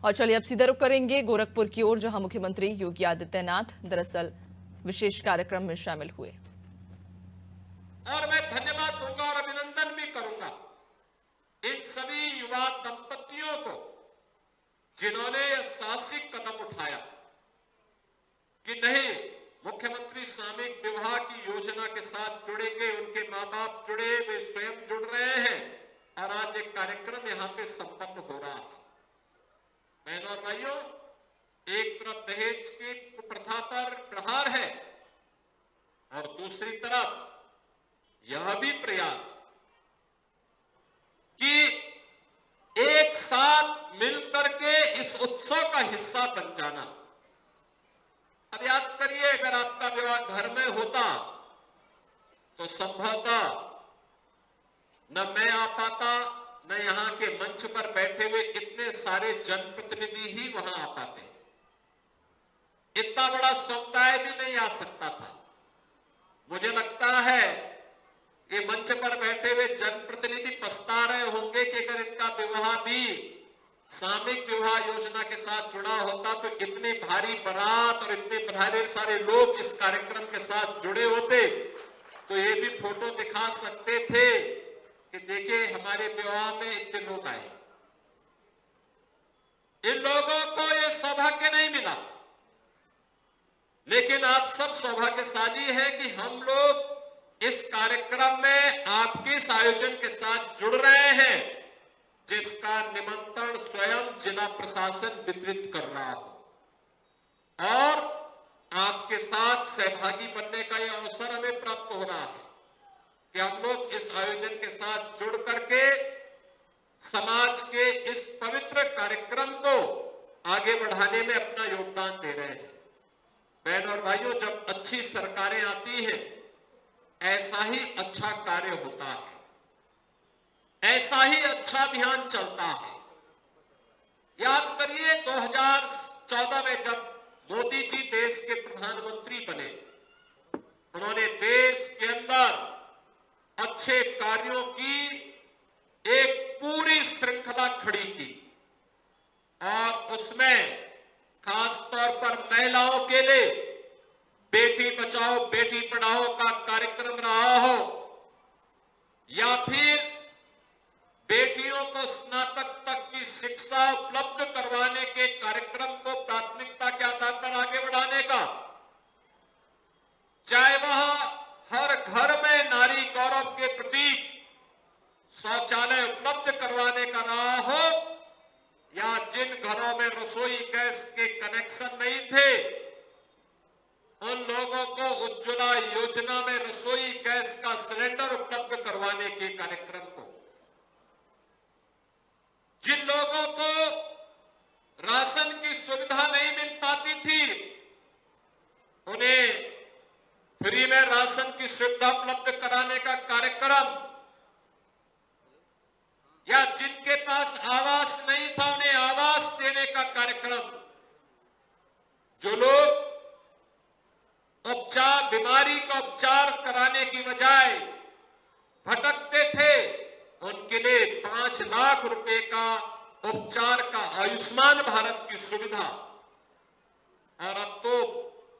और चलिए अब सीधा रुख करेंगे गोरखपुर की ओर, जहां मुख्यमंत्री योगी आदित्यनाथ दरअसल विशेष कार्यक्रम में शामिल हुए। और मैं धन्यवाद दूंगा और अभिनंदन भी करूंगा इन सभी युवा दंपतियों को जिन्होंने यह साहसिक कदम उठाया कि नहीं, मुख्यमंत्री सामूहिक विवाह की योजना के साथ जुड़ेंगे, उनके मां बाप जुड़े, वे स्वयं जुड़ रहे हैं और आज एक कार्यक्रम यहां पे संपन्न हो रहा है। बहनों और भाइयों, एक तरफ दहेज की प्रथा पर प्रहार है और दूसरी तरफ यह भी प्रयास कि एक साथ मिलकर के इस उत्सव का हिस्सा बन जाना। अब याद करिए, अगर आपका विवाह घर में होता तो संभवतः न मैं आ पाता, न यहां के मंच पर बैठे हुए इतने सारे जनप्रतिनिधि ही वहां आ पाते, इतना बड़ा समुदाय भी नहीं आ सकता था। मुझे लगता है कि मंच पर बैठे हुए जनप्रतिनिधि पछता रहे होंगे कि अगर इनका विवाह भी सामूहिक विवाह योजना के साथ जुड़ा होता तो इतनी भारी बारात और इतने भारी सारे लोग इस कार्यक्रम के साथ जुड़े होते तो ये भी फोटो दिखा सकते थे कि देखिए हमारे विवाह में इतने लोग आए। इन लोगों को ये सौभाग्य नहीं मिला, लेकिन आप सब सौभाग्यशाली हैं कि हम लोग इस कार्यक्रम में आपके इस आयोजन के साथ जुड़ रहे हैं, जिसका निमंत्रण स्वयं जिला प्रशासन वितरित कर रहा हो और आपके साथ सहभागी बनने का यह अवसर हमें प्राप्त हो रहा है कि हम लोग इस आयोजन के साथ जुड़ करके समाज के इस पवित्र कार्यक्रम को आगे बढ़ाने में अपना योगदान दे रहे हैं। बहनों और भाइयों, जब अच्छी सरकारें आती हैं ऐसा ही अच्छा कार्य होता है, ऐसा ही अच्छा अभियान चलता है। याद करिए 2014 में जब मोदी जी देश के प्रधानमंत्री बने, उन्होंने देश के अंदर अच्छे कार्यों की एक पूरी श्रृंखला खड़ी की और उसमें खास तौर पर महिलाओं के लिए बेटी बचाओ बेटी पढ़ाओ का कार्यक्रम रहा हो या फिर बेटियों को स्नातक तक की शिक्षा उपलब्ध करवाने के कार्यक्रम को प्राथमिकता के आधार पर आगे बढ़ाने का, चाहे वह हर घर में नारी गौरव के प्रतीक शौचालय उपलब्ध करवाने का रहा हो या जिन घरों में रसोई गैस के कनेक्शन नहीं थे उन लोगों को उज्ज्वला योजना में रसोई गैस का सिलेंडर उपलब्ध करवाने के कार्यक्रम को, जिन लोगों को राशन की सुविधा नहीं मिल पाती थी उन्हें फ्री में राशन की सुविधा उपलब्ध कराने का कार्यक्रम, या जिनके पास आवास नहीं था उन्हें आवास देने का कार्यक्रम, जो लोग बीमारी का उपचार कराने की बजाय भटकते थे उनके लिए 5 लाख रुपए का उपचार का आयुष्मान भारत की सुविधा। और अब तो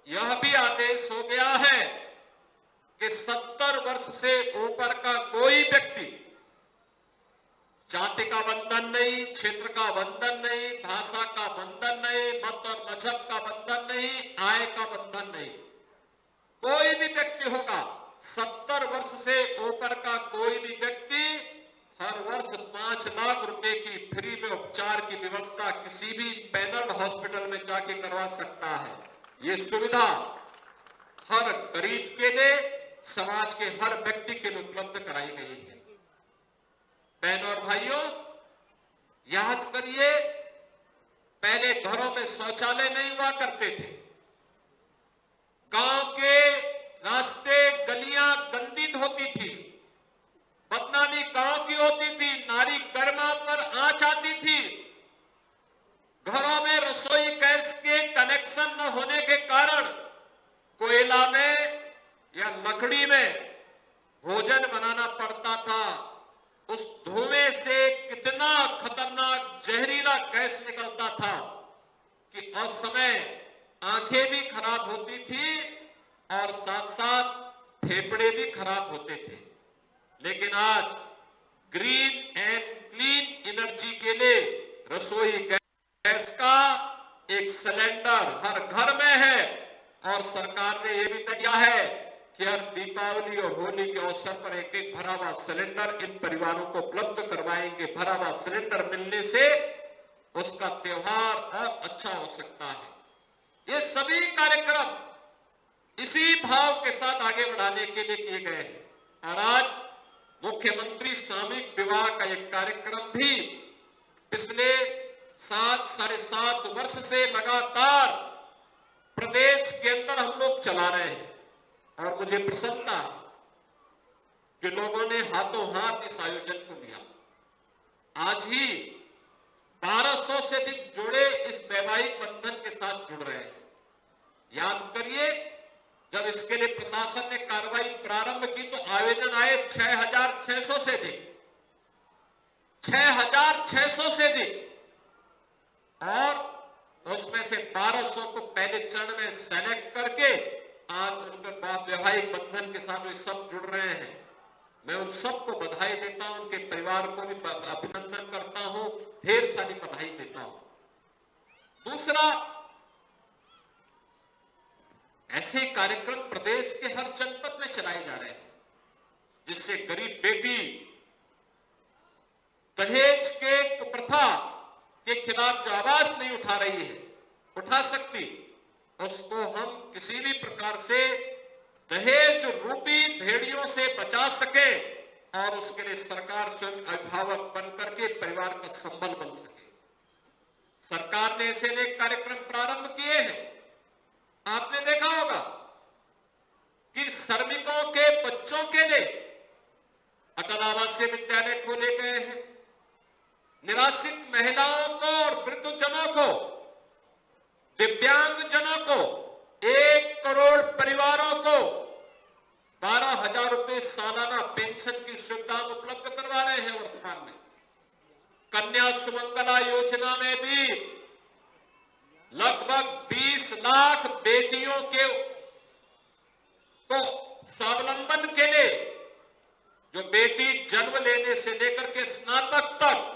यह भी आदेश हो गया है कि 70 वर्ष से ऊपर का कोई व्यक्ति, जाति का बंधन नहीं, क्षेत्र का बंधन नहीं, भाषा का बंधन नहीं, मत और मजहब का बंधन नहीं, आय का बंधन नहीं, कोई भी व्यक्ति होगा, 70 वर्ष से ऊपर का कोई भी व्यक्ति हर वर्ष 5 लाख रुपए की फ्री में उपचार की व्यवस्था किसी भी पैनल हॉस्पिटल में जाके करवा सकता है। ये सुविधा हर गरीब के लिए, समाज के हर व्यक्ति के लिए उपलब्ध कराई गई है। बहनों और भाइयों, याद करिए, पहले घरों में शौचालय नहीं हुआ करते थे, गांव के रास्ते गलियां गंदी होती थी, बदनामी गांव की होती थी, नारी गरिमा पर आंच आती थी, घरों में रसोई गैस के कनेक्शन न होने के कारण कोयला में या लकड़ी में भोजन बनाना पड़ता था। उस धुएं से कितना खतरनाक जहरीला गैस निकलता लगता था कि उस समय आंखें भी खराब होती थी और साथ साथ फेफड़े भी खराब होते थे। लेकिन आज ग्रीन एंड क्लीन एनर्जी के लिए रसोई गैस का एक सिलेंडर हर घर में है और सरकार ने यह भी तय किया है कि हर दीपावली और होली के अवसर पर एक एक भरा हुआ सिलेंडर इन परिवारों को उपलब्ध करवाएंगे। भरा हुआ सिलेंडर मिलने से उसका त्योहार और अच्छा हो सकता है। ये सभी कार्यक्रम इसी भाव के साथ आगे बढ़ाने के लिए किए गए हैं और आज मुख्यमंत्री सामूहिक विवाह का एक कार्यक्रम भी पिछले 7-7.5 वर्ष से लगातार प्रदेश के अंदर हम लोग चला रहे हैं और मुझे प्रसन्नता है कि लोगों ने हाथों हाथ इस आयोजन को लिया। आज ही 1200 से अधिक जोड़े इस वैवाहिक बंधन के साथ जुड़ रहे हैं। याद करिए, जब इसके लिए प्रशासन ने कार्रवाई प्रारंभ की तो आवेदन आए 6,600 से अधिक, 6,600 से अधिक, और उसमें से 1200 को पहले चरण में सेलेक्ट करके आज उनके बाद वैवाहिक बंधन के साथ वे सब जुड़ रहे हैं। मैं उन सबको बधाई देता हूं, उनके परिवार को भी अभिनंदन करता हूं, ढेर सारी बधाई देता हूं। दूसरा, ऐसे कार्यक्रम प्रदेश के हर जनपद में चलाए जा रहे हैं जिससे गरीब बेटी दहेज के कुप्रथा के खिलाफ जो आवाज नहीं उठा रही है, उठा सकती, उसको हम किसी भी प्रकार से दहेज रूपी भेड़ियों से बचा सके और उसके लिए सरकार स्वयं अभिभावक बन करके परिवार का संबल बन सके। सरकार ने ऐसे अनेक कार्यक्रम प्रारंभ किए हैं। आपने देखा होगा कि श्रमिकों के बच्चों के लिए अटल आवासीय विद्यालय खोले गए हैं। निराश्रित महिलाओं को और वृद्धजनों को, दिव्यांगजनों को, 1 करोड़ परिवारों को 12,000 रुपए सालाना पेंशन की सुविधा उपलब्ध करवा रहे हैं। वर्तमान में कन्या सुमंगला योजना में भी लगभग 20 लाख बेटियों के को स्वावलंबन के लिए, जो बेटी जन्म लेने से लेकर के स्नातक तक,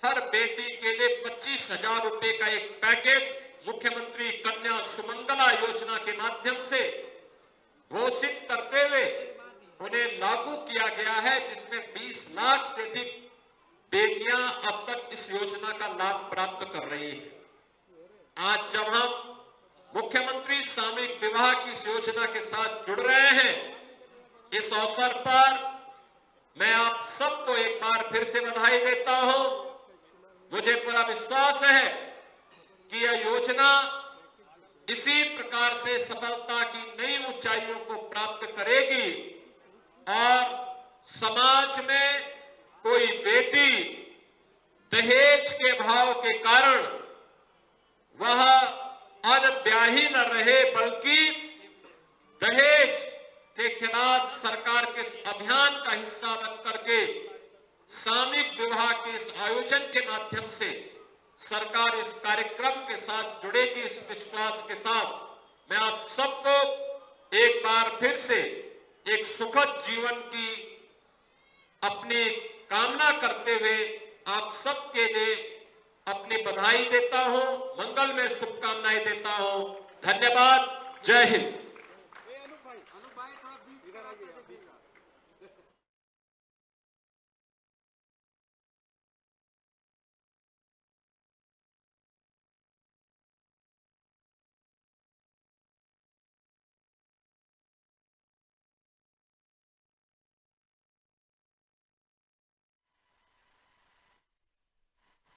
हर बेटी के लिए 25,000 रुपए का एक पैकेज मुख्यमंत्री कन्या सुमंगला योजना के माध्यम से घोषित करते हुए उन्हें लागू किया गया है, जिसमें 20 लाख से अधिक बेटियां अब तक इस योजना का लाभ प्राप्त कर रही हैं। आज जब हम मुख्यमंत्री सामूहिक विवाह की इस योजना के साथ जुड़ रहे हैं, इस अवसर पर मैं आप सबको एक बार फिर से बधाई देता हूं। मुझे पूरा विश्वास है कि यह योजना इसी प्रकार से सफलता की नई ऊंचाइयों को प्राप्त करेगी और समाज में कोई बेटी दहेज के भाव के कारण वह अनब्याही न रहे, बल्कि दहेज के खिलाफ सरकार के अभियान का हिस्सा बन करके सामूहिक विवाह के इस आयोजन के माध्यम से सरकार इस कार्यक्रम के साथ जुड़ेगी। इस विश्वास के साथ मैं आप सबको एक बार फिर से एक सुखद जीवन की अपनी कामना करते हुए आप सबके लिए अपनी बधाई देता हूं, मंगल में शुभकामनाएं देता हूं। धन्यवाद। जय हिंद।